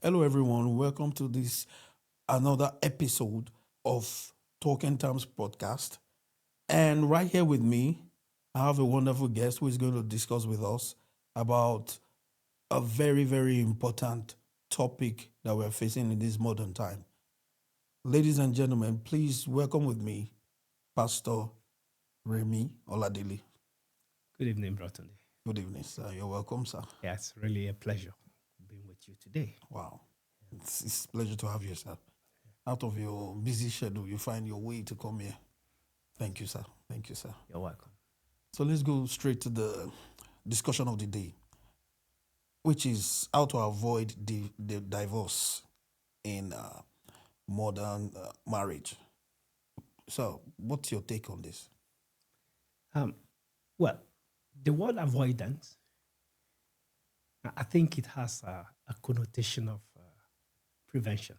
Hello, everyone. Welcome to this another episode of Talking Terms podcast. And right here with me, I have a wonderful guest who is going to discuss with us about a very, very important topic that we're facing in this modern time. Ladies and gentlemen, please welcome with me Pastor Remi Oladele. Good evening, Broughton. Good evening, sir. You're welcome, sir. Yeah, it's really a pleasure being with you today. Wow. It's a pleasure to have you, sir. Out of your busy schedule, you find your way to come here. Thank you, sir. Thank you, sir. You're welcome. So let's go straight to the discussion of the day, which is how to avoid the divorce in modern marriage. So, what's your take on this? Well, the word avoidance, I think it has a connotation of prevention.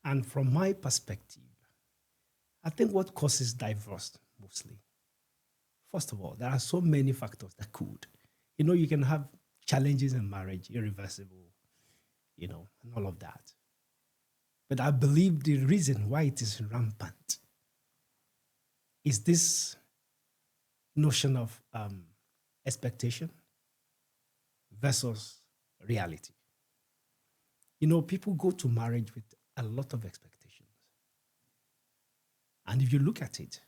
And from my perspective, I think what causes divorce mostly, first of all, there are so many factors that could. You can have challenges in marriage, irreversible, and all of that. But I believe the reason why it is rampant is this notion of expectation versus reality. People go to marriage with a lot of expectations. And if you look at it,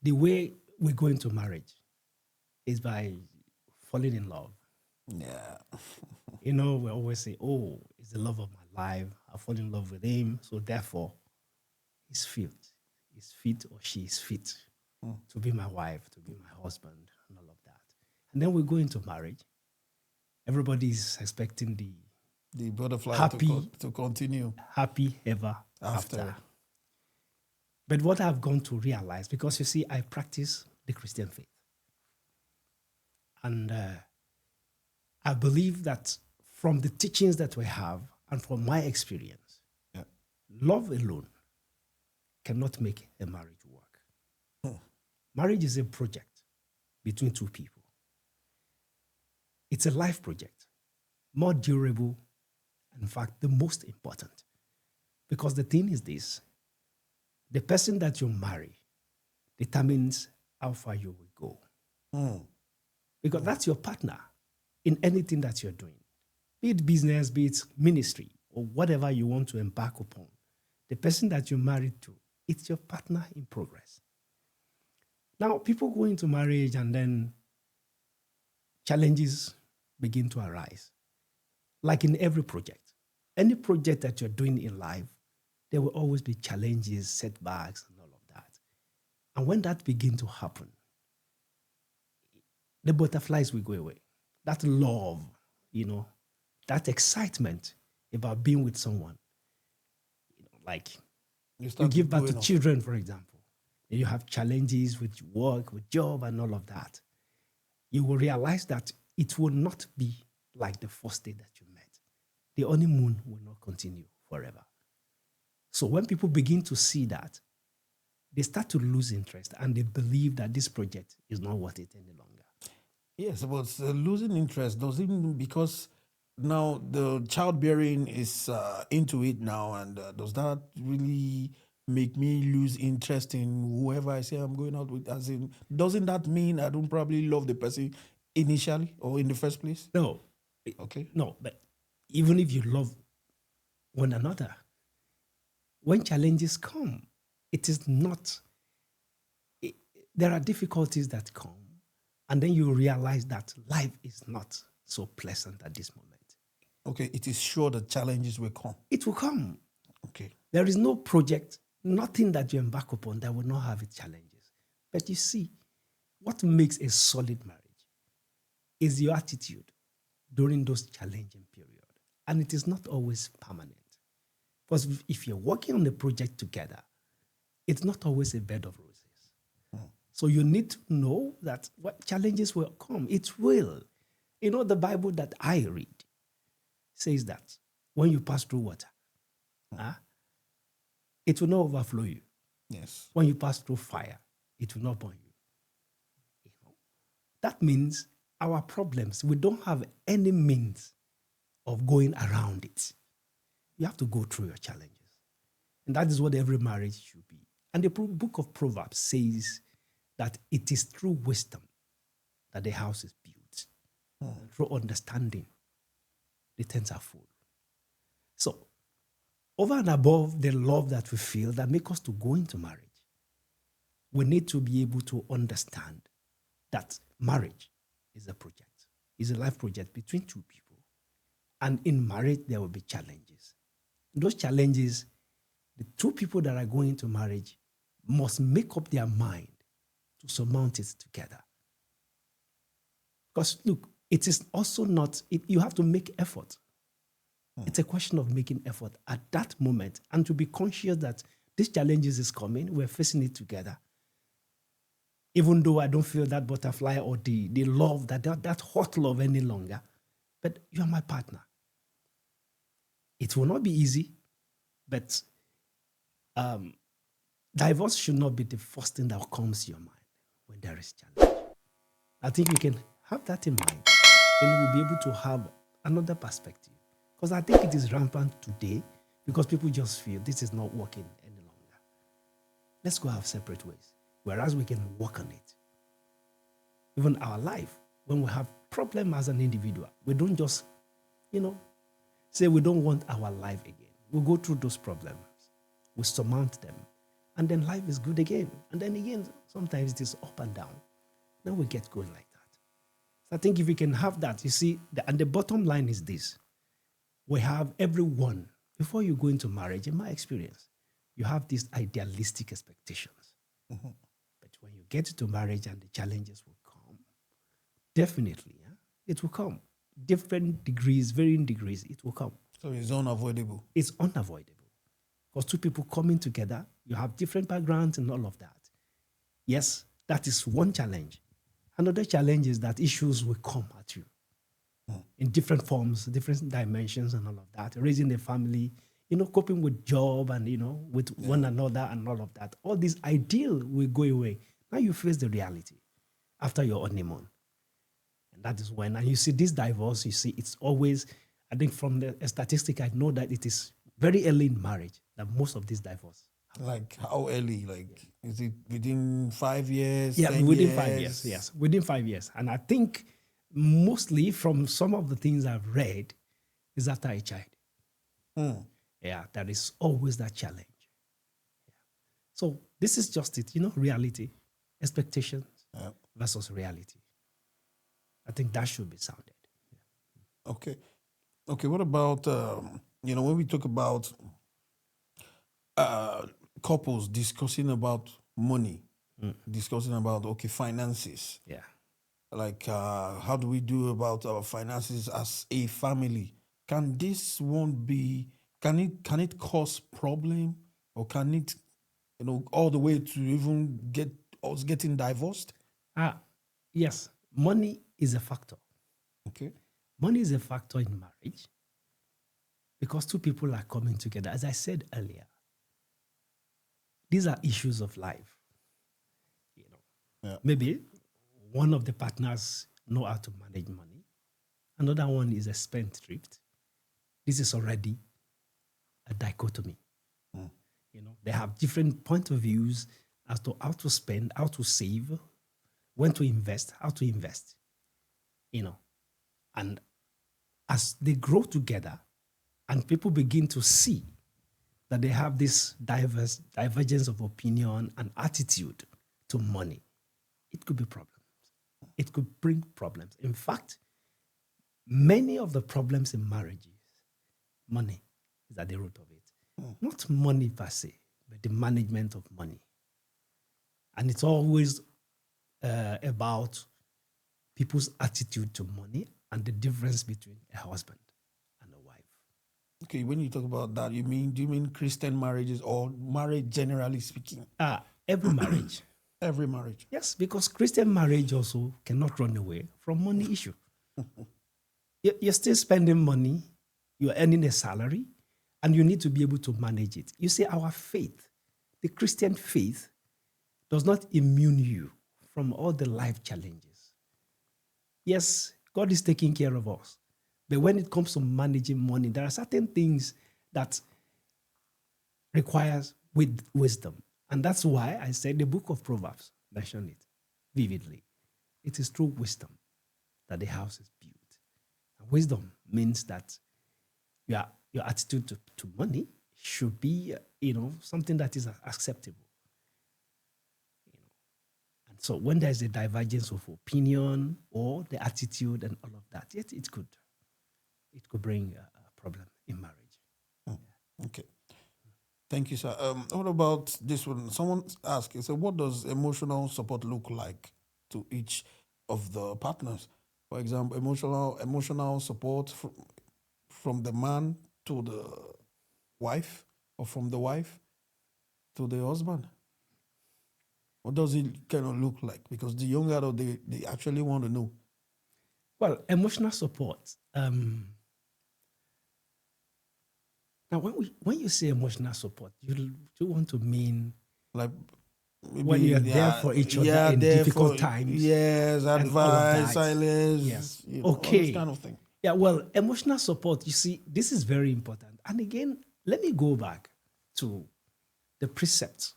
the way we go into marriage is by falling in love. Yeah. We always say, oh, it's the love of my life. I fall in love with him. So therefore, he's fit. He's fit or she is fit to be my wife, to be my husband, and all of that. And then we go into marriage. Everybody is expecting The butterfly happy to continue happy ever after. But what I've gone to realize, because you see, I practice the Christian faith. And I believe that from the teachings that we have and from my experience, love alone cannot make a marriage work. Marriage is a project between two people. It's a life project, more durable, in fact, the most important. Because the thing is this, the person that you marry determines how far you will go. Because that's your partner in anything that you're doing, be it business, be it ministry, or whatever you want to embark upon. The person that you're married to, it's your partner in progress. Now, people go into marriage and then challenges begin to arise. Like in every project, any project that you're doing in life, there will always be challenges, setbacks, and all of that. And when that begins to happen, the butterflies will go away. That love, that excitement about being with someone. Like you give birth to children, for example. And you have challenges with work, with job, and all of that. You will realize that it will not be like the first day that you met. The honeymoon will not continue forever. So when people begin to see that, they start to lose interest and they believe that this project is not worth it any longer. Yes, but losing interest doesn't mean because now the childbearing is into it now, and does that really make me lose interest in whoever I say I'm going out with? As in, doesn't that mean I don't probably love the person initially or in the first place? No. Okay. No, but even if you love one another, when challenges come, it is not, there are difficulties that come, and then you realize that life is not so pleasant at this moment. Okay, it is sure that challenges will come. It will come. Okay. There is no project, nothing that you embark upon that will not have its challenges. But you see, what makes a solid marriage is your attitude during those challenging periods. And it is not always permanent. Because if you're working on a project together, it's not always a bed of roses. So you need to know that what challenges will come. It will. The Bible that I read says that when you pass through water, it will not overflow you. Yes. When you pass through fire, it will not burn you. That means our problems, we don't have any means of going around it. You have to go through your challenges. And that is what every marriage should be. And the book of Proverbs says that it is through wisdom that the house is built. Through understanding, the tents are full. So, over and above the love that we feel that make us to go into marriage, we need to be able to understand that marriage is a project, is a life project between two people. And in marriage, there will be challenges. Those challenges, the two people that are going into marriage must make up their mind to surmount it together. Because look, it is also not, you have to make effort. It's a question of making effort at that moment and to be conscious that these challenges is coming, we're facing it together. Even though I don't feel that butterfly or the love, that hot love any longer, but you are my partner. It will not be easy, but divorce should not be the first thing that comes to your mind when there is challenge. I think we can have that in mind, then we'll be able to have another perspective. Because I think it is rampant today because people just feel this is not working any longer. Let's go our separate ways. Whereas we can work on it. Even our life, when we have problem as an individual, we don't just, say we don't want our life again. We go through those problems. We surmount them. And then life is good again. And then again, sometimes it is up and down. Then we get going like that. So I think if we can have that, you see, and the bottom line is this. We have everyone, before you go into marriage, in my experience, you have these idealistic expectations. Mm-hmm. But when you get into marriage and the challenges will come, definitely, it will come. Different degrees, varying degrees, it will come. So it's unavoidable. It's unavoidable. Because two people coming together, you have different backgrounds and all of that. Yes, that is one challenge. Another challenge is that issues will come at you in different forms, different dimensions and all of that. Raising a family, coping with job and, with one another and all of that. All this ideal will go away. Now you face the reality after your honeymoon. And that is when, and you see this divorce, you see it's always, I think from the statistic, I know that it is very early in marriage that most of these divorce. Like how early? Like, is it within 5 years? Yeah, 10 within years? 5 years. Yes, within 5 years. And I think mostly from some of the things I've read is after a child. Yeah, there is always that challenge. Yeah. So this is just it, reality, expectations versus reality. I think that should be sounded. Yeah. Okay. What about when we talk about couples discussing about money, discussing about finances. Yeah. Like how do we do about our finances as a family? Can this one be? Can it cause problem, or can it, all the way to even get us getting divorced? Yes, money is a factor. Okay. Money is a factor in marriage because two people are coming together. As I said earlier, these are issues of life. Maybe one of the partners know how to manage money. Another one is a spendthrift. This is already a dichotomy. They have different point of views as to how to spend, how to save, when to invest, how to invest. And as they grow together and people begin to see that they have this divergence of opinion and attitude to money, it could be problems. It could bring problems. In fact, many of the problems in marriages, money is at the root of it. Not money per se, but the management of money. And it's always about people's attitude to money and the difference between a husband and a wife. Okay, when you talk about that, do you mean Christian marriages or marriage generally speaking? Every marriage. Every marriage. Yes, because Christian marriage also cannot run away from money issue. You're still spending money, you're earning a salary, and you need to be able to manage it. You see, our faith, the Christian faith, does not immune you from all the life challenges. Yes, God is taking care of us, But when it comes to managing money, there are certain things that requires with wisdom. And that's why I said the book of Proverbs mentioned it vividly. It is through wisdom that the house is built. And wisdom means that your attitude to money should be, something that is acceptable. And so when there's a divergence of opinion or the attitude and all of that, yet it could bring a problem in marriage. Okay. Thank you, sir. What about this one? Someone asked, he said, what does emotional support look like to each of the partners? For example, emotional support from the man to the wife, or from the wife to the husband. What does it kind of look like? Because the young adult, they actually want to know. Well, emotional support. Now, when you say emotional support, you want to mean Like maybe when you're there for each other in difficult times. Yes, and all of advice, that. silence, Yes. all this Okay. kind of thing. Yeah, well, emotional support, you see, this is very important. And again, let me go back to the precepts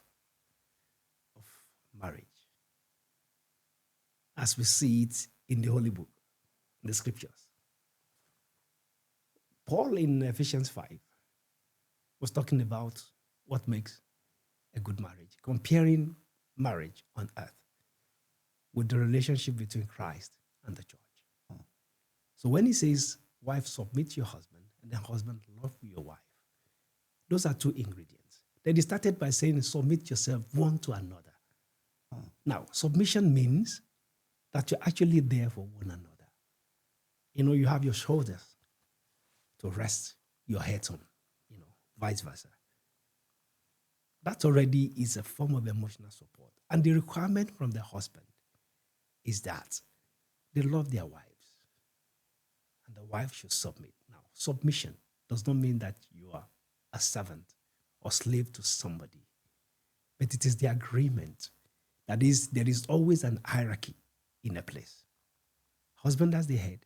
of marriage as we see it in the Holy Book, in the scriptures. Paul in Ephesians 5 was talking about what makes a good marriage, comparing marriage on earth with the relationship between Christ and the church. So when he says, wife, submit to your husband, and then husband, love your wife, those are two ingredients. Then he started by saying, submit yourself one to another. Now, submission means that you're actually there for one another. You have your shoulders to rest your head on, vice versa. That already is a form of emotional support. And the requirement from the husband is that they love their wives and the wife should submit. Now, submission does not mean that you are a servant or slave to somebody, but it is the agreement. That is, there is always an hierarchy in a place. Husband as the head,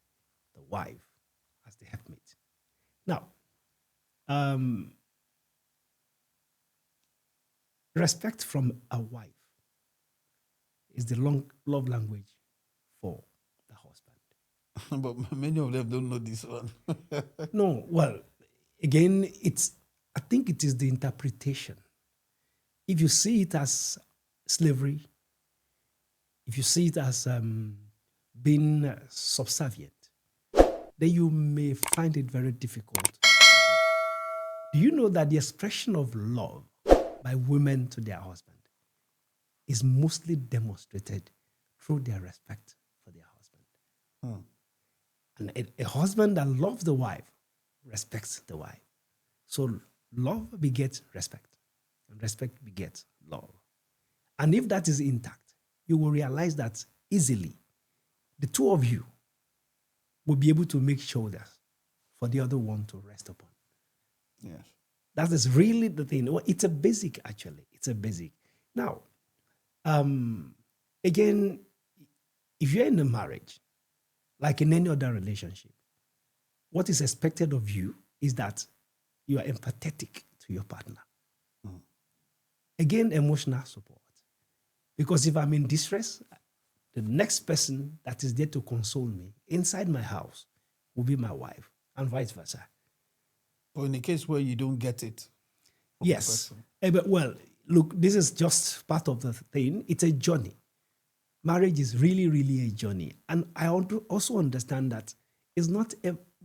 the wife as the helpmate. Now, respect from a wife is the love language for the husband. But many of them don't know this one. No, well, again, I think it is the interpretation. If you see it as slavery, if you see it as being subservient, then you may find it very difficult. Do you know that the expression of love by women to their husband is mostly demonstrated through their respect for their husband? And a husband that loves the wife respects the wife. So love begets respect, and respect begets love. And if that is intact, you will realize that easily the two of you will be able to make shoulders for the other one to rest upon. Yes. That is really the thing. Well, it's a basic, actually. It's a basic. Now, again, if you're in a marriage, like in any other relationship, what is expected of you is that you are empathetic to your partner. Again, emotional support. Because if I'm in distress, the next person that is there to console me inside my house will be my wife, and vice versa. Or in the case where you don't get it. Yes. But, well, look, this is just part of the thing. It's a journey. Marriage is really, really a journey. And I also understand that it's not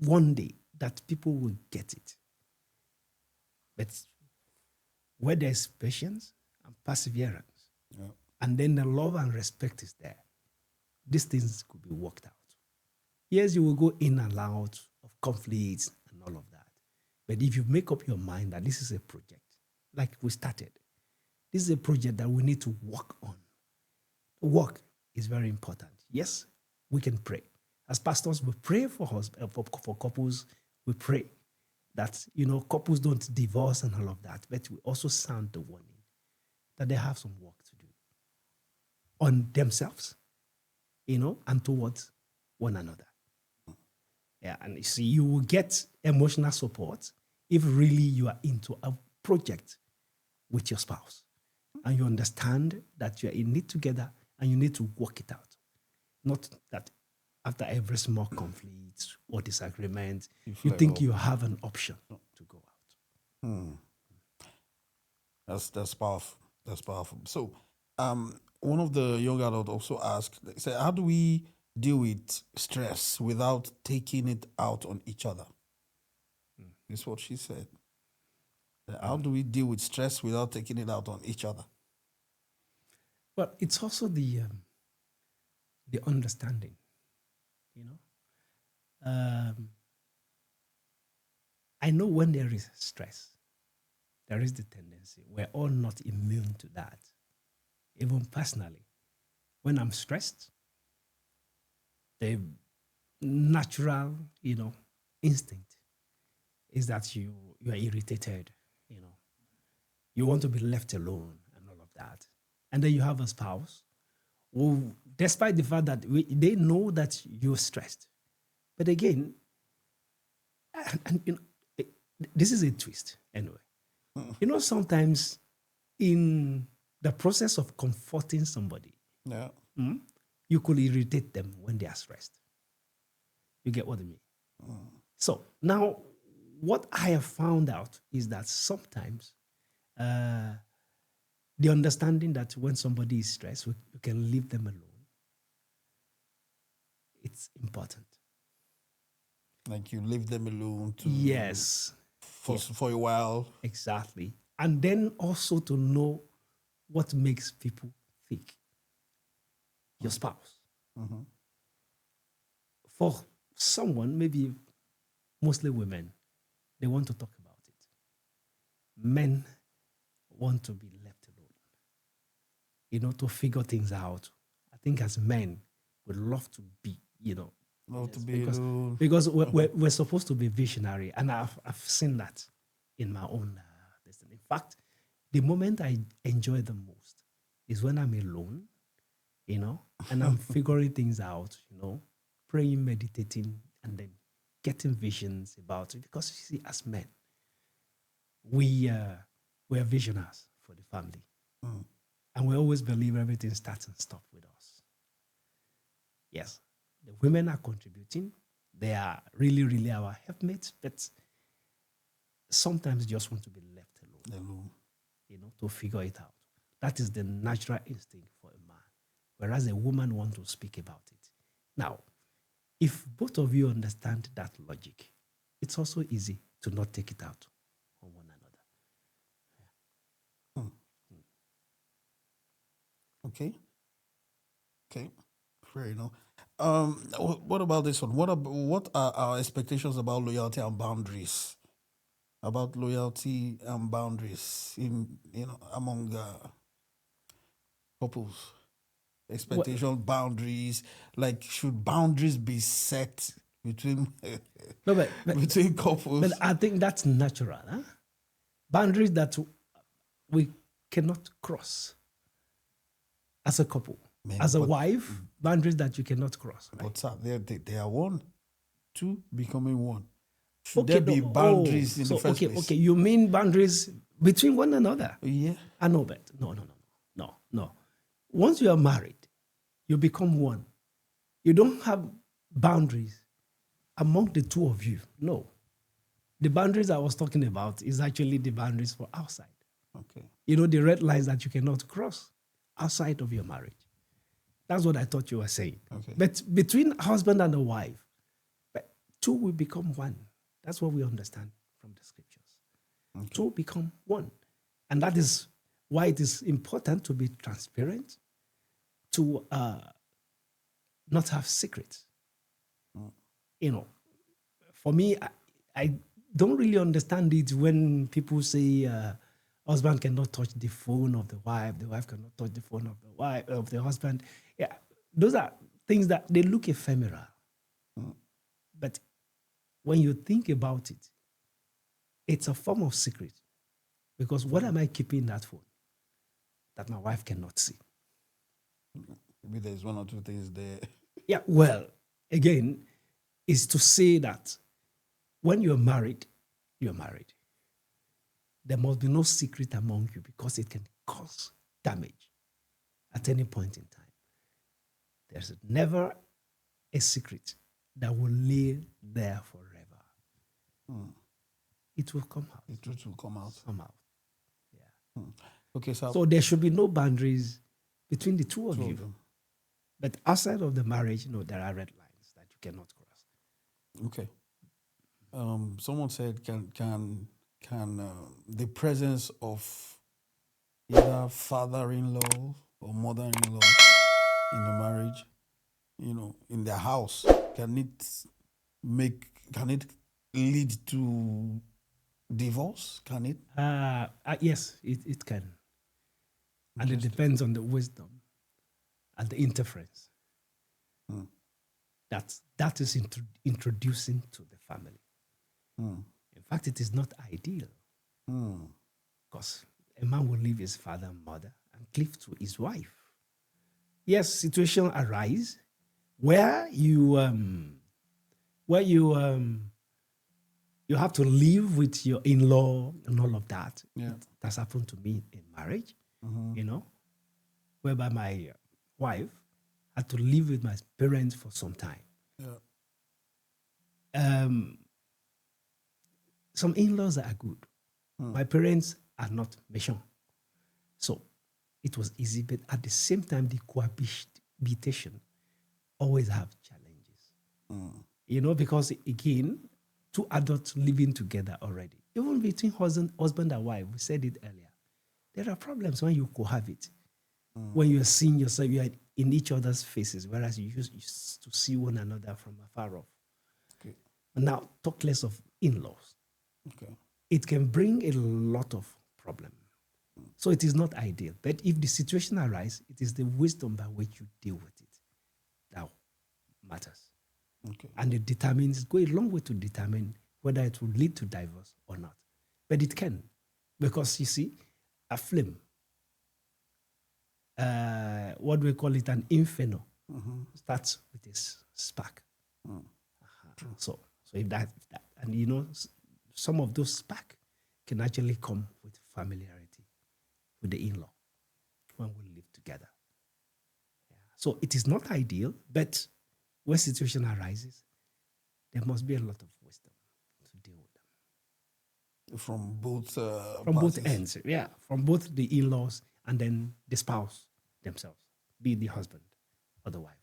one day that people will get it. But where there's patience and perseverance, and then the love and respect is there, these things could be worked out. Yes, you will go in and out of conflicts and all of that. But if you make up your mind that this is a project, like we started, this is a project that we need to work on. Work is very important. Yes, we can pray. As pastors, we pray for couples. We pray that, couples don't divorce and all of that. But we also sound the warning that they have some work to do on themselves, and towards one another. Yeah, and you see, you will get emotional support if really you are into a project with your spouse and you understand that you are in it together and you need to work it out. Not that after every small conflict or disagreement, you think you have an option to go out. That's powerful. That's powerful. So, one of the young adults also asked, they said, how do we deal with stress without taking it out on each other? Is what she said. How do we deal with stress without taking it out on each other? But it's also the understanding, you know. I know when there is stress, there is the tendency. We're all not immune to that. Even personally, when I'm stressed, the natural, instinct is that you are irritated, you want to be left alone and all of that. And then you have a spouse who, despite the fact that they know that you're stressed, but again, and this is a twist anyway. Sometimes in the process of comforting somebody, you could irritate them when they are stressed. You get what I mean? So now, what I have found out is that sometimes the understanding that when somebody is stressed, you can leave them alone. It's important. Like you leave them alone to for a while. Exactly. And then also to know what makes people think. Your spouse. For someone, maybe mostly women, they want to talk about it. Men want to be left alone, to figure things out. I think as men, we love to be, because we're supposed to be visionary. And I've seen that in my own destiny. In fact, the moment I enjoy the most is when I'm alone, and I'm figuring things out, praying, meditating, and then getting visions about it. Because you see, as men, we're visionaries for the family. And we always believe everything starts and stops with us. Yes, the women are contributing. They are really, really our helpmates, but sometimes just want to be left alone, to figure it out. That is the natural instinct for a man, whereas a woman wants to speak about it. Now, if both of you understand that logic, it's also easy to not take it out on one another. Okay. Fair enough. What about this one? What are our expectations about loyalty and boundaries? About loyalty and boundaries among couples. Expectation, boundaries. Like, should boundaries be set between between couples? But I think that's natural. Huh? Boundaries that we cannot cross as a couple. As a wife, boundaries that you cannot cross. Right? What's up? They are one, two becoming one. Should there be boundaries in the first place? Okay, you mean boundaries between one another? Yeah. I know, but no. Once you are married, you become one. You don't have boundaries among the two of you. No. The boundaries I was talking about is actually the boundaries for outside. Okay. The red lines that you cannot cross outside of your marriage. That's what I thought you were saying. Okay. But between husband and a wife, two will become one. That's what we understand from the scriptures. Okay. Two become one. And that is why it is important to be transparent, to not have secrets. For me, I don't really understand it when people say husband cannot touch the phone of the wife cannot touch the phone of the husband. Yeah, those are things that they look ephemeral. But when you think about it, it's a form of secret. Because what am I keeping that phone that my wife cannot see? Maybe there's one or two things there. Yeah, well, again, is to say that when you're married, you're married. There must be no secret among you because it can cause damage at any point in time. There's never a secret that will lay there forever. It will come out. It will come out. Somehow. Yeah. Okay, So there should be no boundaries between the two of two you. of them. But outside of the marriage, there are red lines that you cannot cross. Okay. Someone said, can the presence of either father-in-law or mother-in-law in the marriage, in their house, can it lead to divorce? Can it? Yes, it can. And it depends on the wisdom and the interference that is introducing to the family. In fact, it is not ideal because a man will leave his father and mother and cleave to his wife. Yes, situations arise where you have to live with your in-law and all of that. Yeah. That's happened to me in marriage, whereby my wife had to live with my parents for some time. Yeah. Some in-laws are good. My parents are not méchants. So it was easy, but at the same time, the cohabitation always have challenges. Because again, two adults living together already, even between husband and wife, we said it earlier, there are problems when you cohabit. When you're seeing yourself, you are in each other's faces, whereas you used to see one another from afar off. Okay. Now, talk less of in-laws. Okay. It can bring a lot of problem. So it is not ideal. But if the situation arises, it is the wisdom by which you deal with it that matters. Okay. And it go a long way to determine whether it will lead to divorce or not. But it can. Because you see, a flame, what we call it, an inferno, starts with a spark. So if that, and some of those spark can actually come with familiarity with the in-law when we live together. Yeah. So it is not ideal, but when situation arises, there must be a lot of wisdom to deal with them. From both From parties. both ends, yeah. From both the in-laws and then the spouse themselves, be it the husband or the wife.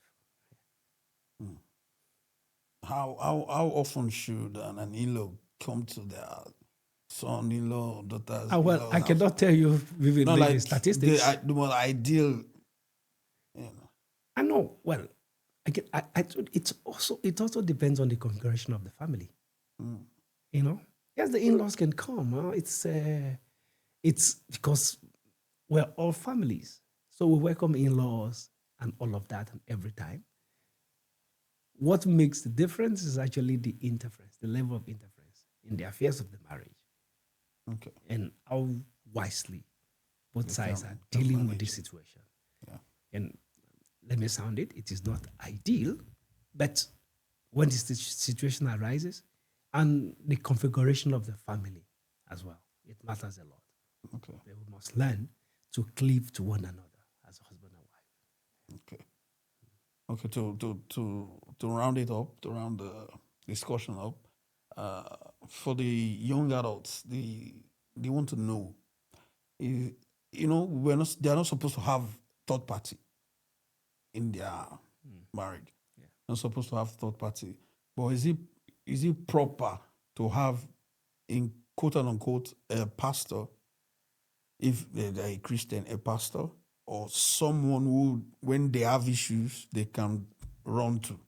How often should an in-law come to their son-in-law or daughter's Well, I cannot tell you vividly the statistics. The more ideal. I know. Well, it also depends on the configuration of the family. Yes, the in-laws can come. It's because we're all families, so we welcome in-laws and all of that, and every time. What makes the difference is actually the interference, the level of interference in the affairs of the marriage. Okay. And how wisely both sides are dealing with this situation. Yeah. And let me sound it, it is not ideal, but when this situation arises, and the configuration of the family as well, it matters a lot. Okay. We must learn to cleave to one another as husband and wife. Okay. Okay, to round it up, to round the discussion up, for the young adults, they want to know, they're not supposed to have third party in their marriage. Yeah. Not supposed to have third party. But is it proper to have, in quote unquote, a pastor, if they're a Christian, a pastor, or someone who, when they have issues, they can run to?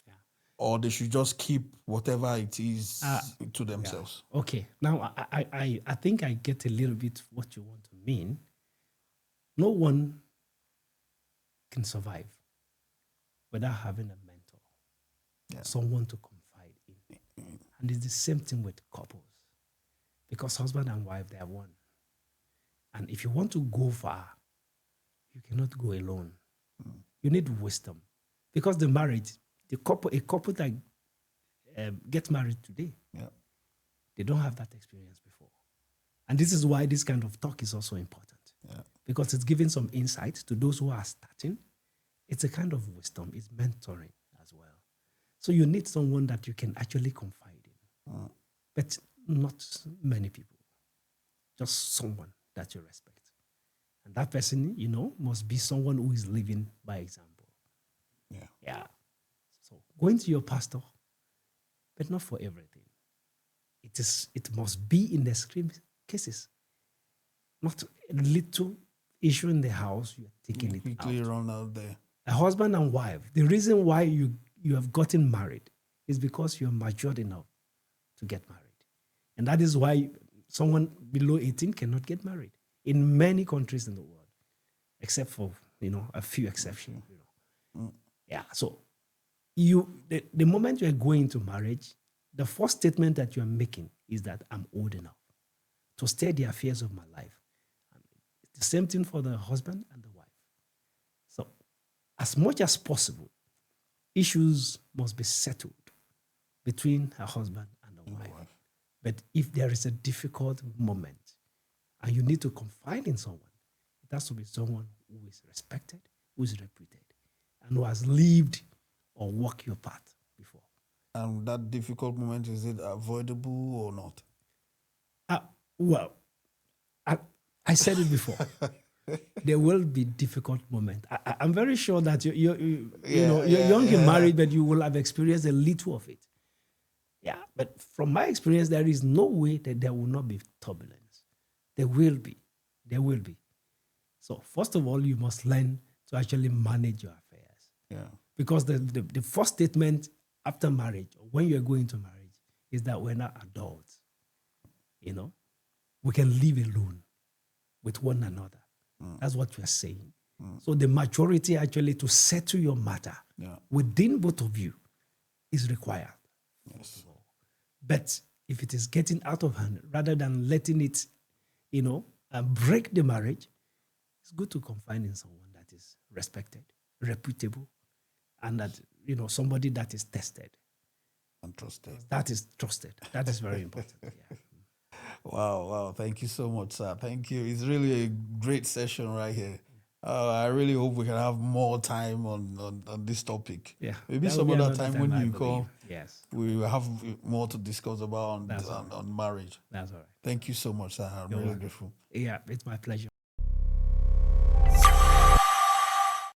Yeah. Or they should just keep whatever it is to themselves? Yeah. Okay. Now, I think I get a little bit what you want to mean. No one can survive without having a mentor, someone to confide in. And it's the same thing with couples. Because husband and wife, they are one. And if you want to go far, you cannot go alone. You need wisdom. Because the marriage, a couple that get married today, they don't have that experience before. And this is why this kind of talk is also important. Because it's giving some insight to those who are starting. It's a kind of wisdom. It's mentoring as well. So you need someone that you can actually confide in. But not many people. Just someone that you respect. And that person, must be someone who is living by example. Yeah. So going to your pastor, but not for everything. It must be in extreme cases. Not a little issue in the house, you're taking it quickly out. Run out there. A husband and wife, the reason why you have gotten married is because you're matured enough to get married. And that is why someone below 18 cannot get married in many countries in the world, except for, a few exceptions. Yeah, so the moment you're going to marriage, the first statement that you're making is that I'm old enough to steer the affairs of my life. It's the same thing for the husband and the wife. So as much as possible, issues must be settled between a husband and a wife. But if there is a difficult moment and you need to confide in someone, it has to be someone who is respected, who is reputed, and who has lived or walked your path before. And that difficult moment, is it avoidable or not? Well, I said it before. There will be difficult moments. I'm very sure that you're young in marriage, but you will have experienced a little of it. Yeah, but from my experience, there is no way that there will not be turbulence. There will be. So first of all, you must learn to actually manage your affairs. Yeah. Because the first statement after marriage, or when you're going to marriage, is that we're not adults. We can live alone with one another. That's what you're saying. So the maturity actually to settle your matter within both of you is required. Yes. But if it is getting out of hand, rather than letting it, break the marriage, it's good to confide in someone that is respected, reputable, and that, somebody that is tested. And trusted. That is trusted. That is very important. Yeah. Wow. Thank you so much, sir. Thank you. It's really a great session right here. I really hope we can have more time on this topic. Yeah. Maybe some other time when you come, yes, we will have more to discuss about on marriage. That's all right. Thank you so much, sir. I'm really grateful. Yeah, it's my pleasure.